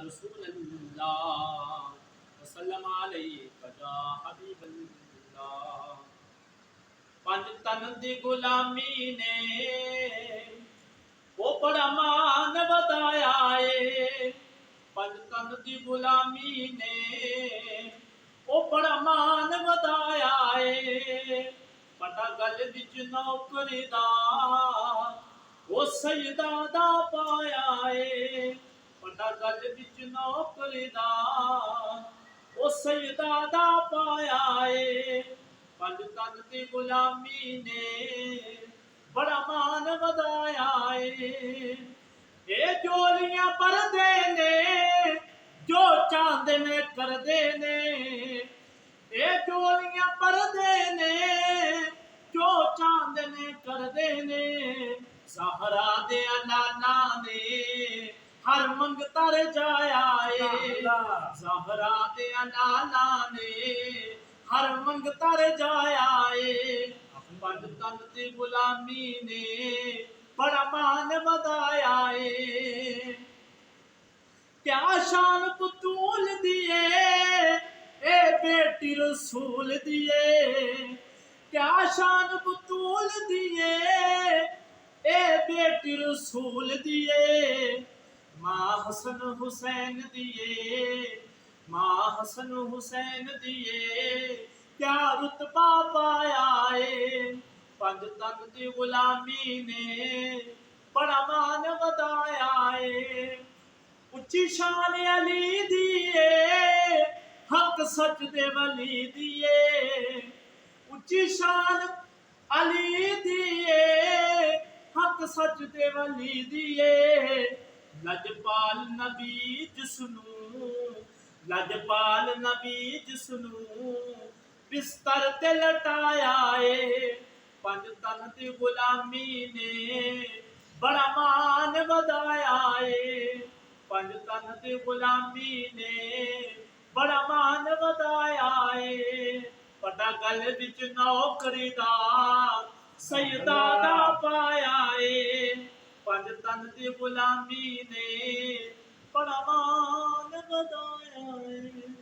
रसूलल्लाह वसल्लम अलैका या हबीबल्लाह। पंज तन दी गुलामी ने वो बड़ा मान बताया है। पंज तन दी गुलामी ने वो बड़ा मान बताया है। पता गल विच नौकरी दा वो सजदा दा पाया है। पता गल विच नौकरी दा वो सजदा दा पाया है। पंज तन दी गुलामी ने बड़ा मान वधाया है। ये जोलियां परदे ने जो चाहते ने करदे ने। ये जोलियां परदे ने जो चाहते ने करदे ने। ज़हरा दे लाला ने हर मंगता रजाया है। ज़हरा दे लाला ने हर मंगता रजाया है। पंज तन दी गुलामी ने बड़ा मान वधाया है। क्या शान पुतूल दिए ए बेटी रसूल दिए। क्या शान पुतूल दिए ए बेटी रसूल दिए। माँ हसन हुसैन दिए माँ हसन हुसैन दिए क्या रुतबा पाया है। पंज तन दी गुलामी ने बड़ा मान वधाया है। उच्ची शान अली दिए हक सच दे वली दिए। उच्ची शान अली दिए हक सच दे वली दिए। लजपाल नबी जिसनू लजपाल नबी जिसनू बिस्तर ते लटाया है। पंज तन दी गुलामी ने बड़ा मान वधाया है। पंज तन दी गुलामी ने बड़ा मान वधाया है। पता गल विच नौकरी दा सजदा दा पाया है। पंज तन दी गुलामी ने बड़ा मान वधाया है।